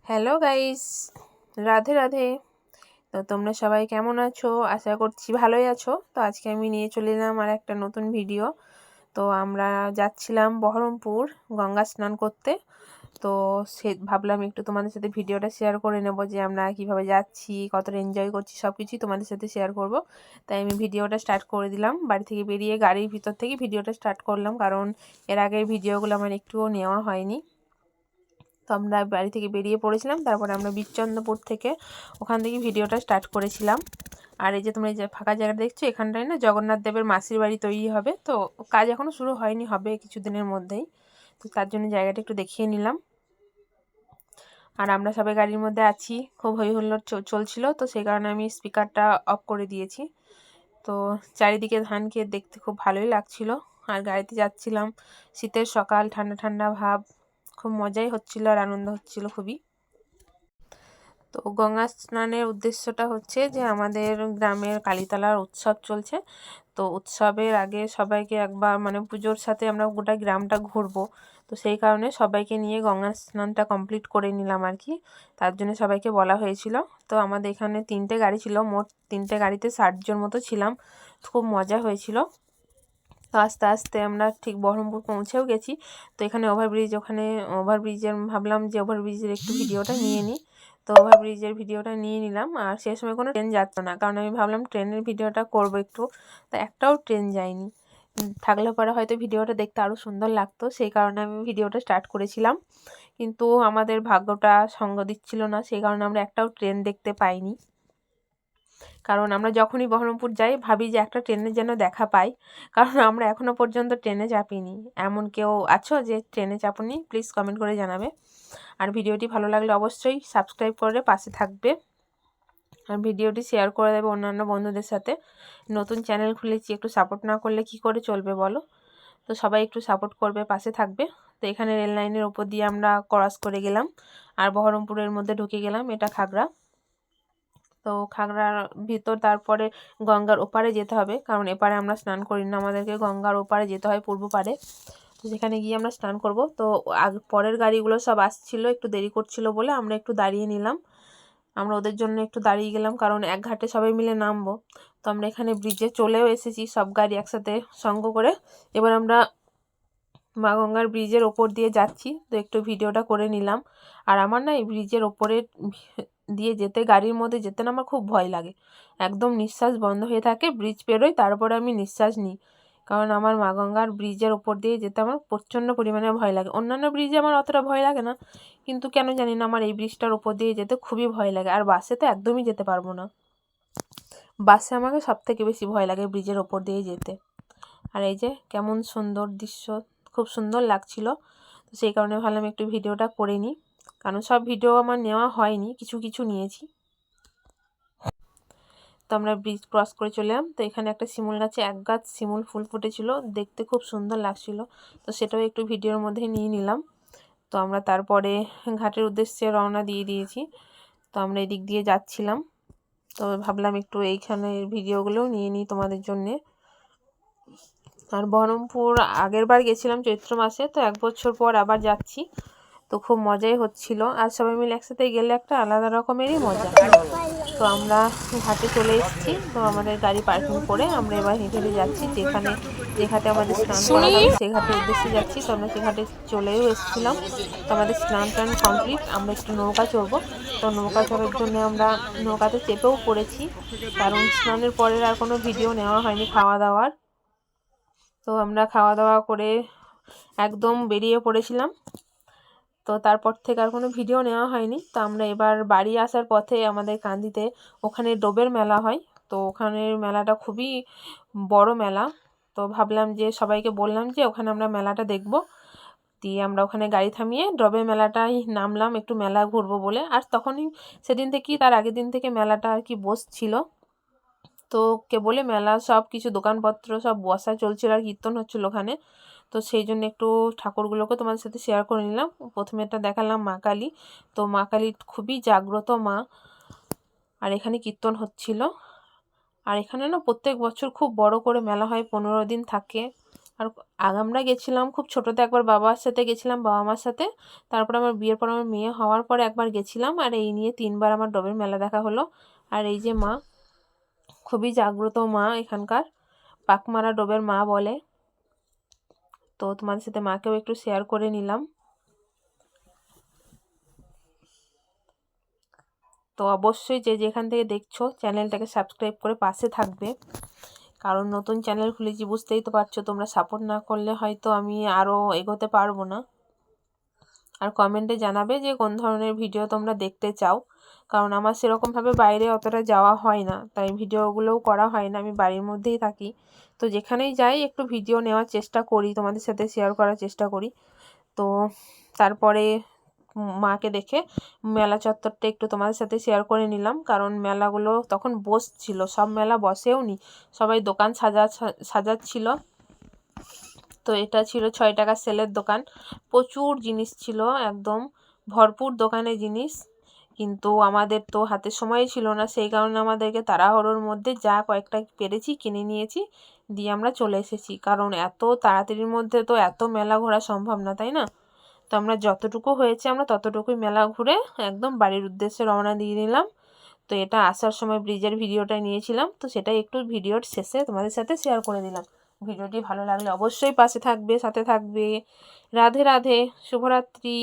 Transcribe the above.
Hello guys, Radhe Radhe. তো তোমরা সবাই কেমন আছো? আশা করছি ভালোই আছো। তো আজকে আমি নিয়ে চলে এলাম আর একটা নতুন ভিডিও। তো আমরা যাচ্ছিলাম বহরমপুর গঙ্গা স্নান করতে। তো সে ভাবলাম একটু তোমাদের সাথে ভিডিওটা শেয়ার করে নেব যে আমরা কিভাবে যাচ্ছি, কতটা এনজয় করছি, সব কিছুই তোমাদের সাথে শেয়ার করব। তাই আমি ভিডিওটা স্টার্ট করে দিলাম। বাড়ি থেকে বেরিয়ে গাড়ির ভিতর থেকে ভিডিওটা স্টার্ট করলাম, কারণ এর আগের ভিডিওগুলো আমার একটুও নেওয়া হয়নি। তো আমরা বাড়ি থেকে বেরিয়ে পড়েছিলাম, তারপরে আমরা বীরচন্দ্রপুর থেকে ওখান থেকে ভিডিওটা স্টার্ট করেছিলাম। আর এই যে তোমরা এই যে ফাঁকা জায়গা দেখছো, এখানটায় না জগন্নাথ দেবের মাসির বাড়ি তৈরি হবে। তো কাজ এখনও শুরু হয়নি, হবে কিছুদিনের মধ্যেই। তো তার জন্য জায়গাটা একটু দেখিয়ে নিলাম। আর আমরা সবাই গাড়ির মধ্যে আছি, খুব হই হুল্লোড় চলছিল, তো সেই কারণে আমি স্পিকারটা অফ করে দিয়েছি। তো চারিদিকে ধান ক্ষেত দেখতে খুব ভালোই লাগছিল। আর গাড়িতে যাচ্ছিলাম, শীতের সকাল, ঠান্ডা ঠান্ডা ভাব, খুব মজাই হচ্ছিল আর আনন্দ হচ্ছিল খুবই। তো গঙ্গা স্নানের উদ্দেশ্যটা হচ্ছে যে আমাদের গ্রামের কালীতলার উৎসব চলছে। তো উৎসবের আগে সবাইকে একবার মানে পুজোর সাথে আমরা গোটা গ্রামটা ঘুরবো। তো সেই কারণে সবাইকে নিয়ে গঙ্গা স্নানটা কমপ্লিট করে নিলাম আর কি। তার জন্য সবাইকে বলা হয়েছিল। তো আমাদের এখানে 3টে গাড়ি ছিল, মোট 3টে গাড়িতে 60 জন মতো ছিলাম। খুব মজা হয়েছিল। তো আস্তে আস্তে আমরা ঠিক বহরমপুর পৌঁছেও গেছি। তো এখানে ওভারব্রিজ, ওখানে ওভারব্রিজের ভাবলাম যে ওভারব্রিজের একটু ভিডিওটা নিয়ে নিই। তো ওভারব্রিজের ভিডিওটা নিয়ে নিলাম। আর সে সময় কোনো ট্রেন যাচ্ছে না, কারণ আমি ভাবলাম ট্রেনের ভিডিওটা করবো একটু। তো একটাও ট্রেন যায়নি। থাকলে পরে হয়তো ভিডিওটা দেখতে আরও সুন্দর লাগতো, সেই কারণে আমি ভিডিওটা স্টার্ট করেছিলাম। কিন্তু আমাদের ভাগ্যটা সঙ্গ দিচ্ছিল না, সেই কারণে আমরা একটাও ট্রেন দেখতে পাইনি। কারণ আমরা যখনই বহরমপুর যাই ভাবি যে একটা ট্রেনের যেন দেখা পাই, কারণ আমরা এখনও পর্যন্ত ট্রেনে চাপিনি। এমন কেউ আছো যে ট্রেনে চাপনি? প্লিজ কমেন্ট করে জানাবে। আর ভিডিওটি ভালো লাগলে অবশ্যই সাবস্ক্রাইব করে পাশে থাকবে। আর ভিডিওটি শেয়ার করে দেবে অন্যান্য বন্ধুদের সাথে। নতুন চ্যানেল খুলেছি, একটু সাপোর্ট না করলে কি করে চলবে বলো? তো সবাই একটু সাপোর্ট করবে, পাশে থাকবে। তো এখানে রেল লাইনের ওপর দিয়ে আমরা ক্রস করে গেলাম আর বহরমপুরের মধ্যে ঢুকে গেলাম। এটা খাগড়া। তো খাগড়ার ভিতর তারপরে গঙ্গার ওপারে যেতে হবে, কারণ এপারে আমরা স্নান করি না, আমাদেরকে গঙ্গার ওপারে যেতে হয়, পূর্ব পারে। তো সেখানে গিয়ে আমরা স্নান করব। তো পরের গাড়িগুলো সব আসছিল, একটু দেরি করছিল বলে আমরা একটু দাঁড়িয়ে নিলাম। আমরা ওদের জন্য একটু দাঁড়িয়ে গেলাম, কারণ এক ঘাটে সবাই মিলে নামবো। তো আমরা এখানে ব্রিজে চলেও এসেছি, সব গাড়ি একসাথে সঙ্গ করে। এবার আমরা মা গঙ্গার ব্রিজের ওপর দিয়ে যাচ্ছি, তো একটু ভিডিওটা করে নিলাম। আর আমার না এই ব্রিজের ওপরে দিয়ে যেতে, গাড়ির মধ্যে যেতে না আমার খুব ভয় লাগে। একদম নিঃশ্বাস বন্ধ হয়ে থাকে, ব্রিজ পেরোই তারপরে আমি নিঃশ্বাস নিই। কারণ আমার মা গঙ্গার ব্রিজের ওপর দিয়ে যেতে আমার প্রচণ্ড পরিমাণে ভয় লাগে। অন্যান্য ব্রিজে আমার অতটা ভয় লাগে না, কিন্তু কেন জানি না আমার এই ব্রিজটার ওপর দিয়ে যেতে খুবই ভয় লাগে। আর বাসে তো একদমই যেতে পারবো না, বাসে আমাকে সবথেকে বেশি ভয় লাগে ব্রিজের ওপর দিয়ে যেতে। আর এই যে কেমন সুন্দর দৃশ্য, খুব সুন্দর লাগছিল। তো সেই কারণে ভাবলাম একটু ভিডিওটা করে নিই, কারণ সব ভিডিও আমার নেওয়া হয়নি, কিছু কিছু নিয়েছি। তো আমরা ব্রিজ ক্রস করে চলে এলাম। তো এখানে একটা শিমুল গাছে এক গাছ শিমুল ফুল ফুটেছিল, দেখতে খুব সুন্দর লাগছিল। তো সেটাও একটু ভিডিওর মধ্যে নিয়ে নিলাম। তো আমরা তারপরে ঘাটের উদ্দেশ্যে রওনা দিয়ে দিয়েছি। তো আমরা এদিক দিয়ে যাচ্ছিলাম। তো ভাবলাম একটু এইখানে ভিডিওগুলোও নিয়ে নিই তোমাদের জন্যে। আর বহরমপুর আগের বার গেছিলাম চৈত্র মাসে, তো 1 বছর পর আবার যাচ্ছি। তো খুব মজাই হচ্ছিল, আর সবাই মিলে একসাথে গেলে একটা আলাদা রকমেরই মজা। তো আমরা ঘাটে চলে এসেছি। তো আমাদের গাড়ি পার্কিং করে আমরা এবার হেঁটে হেঁটে যাচ্ছি, যে ঘাটে আমাদের স্নান করা হবে সে ঘাটের উদ্দেশ্যে যাচ্ছি। তো আমরা সে ঘাটে চলেও এসেছিলাম। তো আমাদের স্নান টান কমপ্লিট, আমরা একটু নৌকা চড়বো। তো নৌকা চড়ার জন্য আমরা নৌকাতে চেপেও পড়েছি, কারণ স্নানের পরের আর কোনো ভিডিও নেওয়া হয়নি খাওয়া দাওয়ার। তো আমরা খাওয়া দাওয়া করে একদম বেরিয়ে পড়েছিলাম। তো তারপর থেকে আর কোনো ভিডিও নেওয়া হয়নি। তো আমরা এবার বাড়ি আসার পথে আমাদের কান্দিতে ওখানে ডোবের মেলা হয়। তো ওখানের মেলাটা খুবই বড় মেলা। তো ভাবলাম যে সবাইকে বললাম যে ওখানে আমরা মেলাটা দেখব। দিয়ে আমরা ওখানে গাড়ি থামিয়ে ডোবের মেলাটাই নামলাম একটু মেলা ঘুরবো বলে। আর তখনই সেদিন থেকেই, তার আগের দিন থেকে মেলাটা আর কি বসছিল। তো কেবলে মেলা সব কিছু দোকানপত্র সব বসা চলছিল আর কীর্তন হচ্ছিল ওখানে। তো সেই জন্য একটু ঠাকুরগুলোকে তোমাদের সাথে শেয়ার করে নিলাম। প্রথমে এটা দেখালাম মা কালী। তো মা কালী খুবই জাগ্রত মা, আর এখানে কীর্তন হচ্ছিল। আর এখানে না প্রত্যেক বছর খুব বড় করে মেলা হয়, 15 দিন থাকে। আর আমরা গেছিলাম খুব ছোটোতে, একবার বাবার সাথে গেছিলাম, বাবা মার সাথে। তারপর আমার বিয়ের পর আমার মেয়ে হওয়ার পরে একবার গেছিলাম। আর এই নিয়ে 3বার আমার ডবের মেলা দেখা হলো। আর এই যে মা, খুবই জাগ্রত মা এখানকার, পাকমারা ডোবের মা বলে। তো তোমাদের সাথে মাকেও একটু শেয়ার করে নিলাম। তো অবশ্যই যে যেখান থেকে দেখছো চ্যানেলটাকে সাবস্ক্রাইব করে পাশে থাকবে, কারণ নতুন চ্যানেল খুলেছি, বুঝতেই তো পারছো, তোমরা সাপোর্ট না করলে হয়তো আমি আরও এগোতে পারবো না। আর কমেন্টে জানাবে যে কোন ধরনের ভিডিও তোমরা দেখতে চাও, কারণ আমার সেরকমভাবে বাইরে অতটা যাওয়া হয় না, তাই ভিডিওগুলোও করা হয় না, আমি বাড়ির মধ্যেই থাকি। তো যেখানেই যাই একটু ভিডিও নেওয়ার চেষ্টা করি, তোমাদের সাথে শেয়ার করার চেষ্টা করি। তো তারপরে মাকে দেখে মেলা চত্বরটা একটু তোমাদের সাথে শেয়ার করে নিলাম, কারণ মেলাগুলো তখন বসছিল, সব মেলা বসেও নি, সবাই দোকান সাজাচ্ছিল। তো এটা ছিল 6 টাকার সেলের দোকান, প্রচুর জিনিস ছিল, একদম ভরপুর দোকানে জিনিস। কিন্তু আমাদের তো হাতে সময় ছিল না, সেই কারণে আমাদেরকে তাড়াহুড়োর মধ্যে যা কয়েকটা পেরেছি কিনে নিয়েছি, দিয়ে আমরা চলে এসেছি, কারণ এত তাড়াতাড়ির মধ্যে তো এত মেলা ঘোরা সম্ভব না, তাই না? তো আমরা যতটুকু হয়েছে আমরা ততটুকুই মেলা ঘুরে একদম বাড়ির উদ্দেশ্যে রওনা দিয়ে নিলাম। তো এটা আসার সময় ব্রিজের ভিডিওটা নিয়েছিলাম, তো সেটাই একটু ভিডিওর শেষে তোমাদের সাথে শেয়ার করে দিলাম। ভিডিওটি ভালো লাগলে অবশ্যই পাশে থাকবে, সাথে থাকবে। রাধে রাধে, শুভরাত্রি।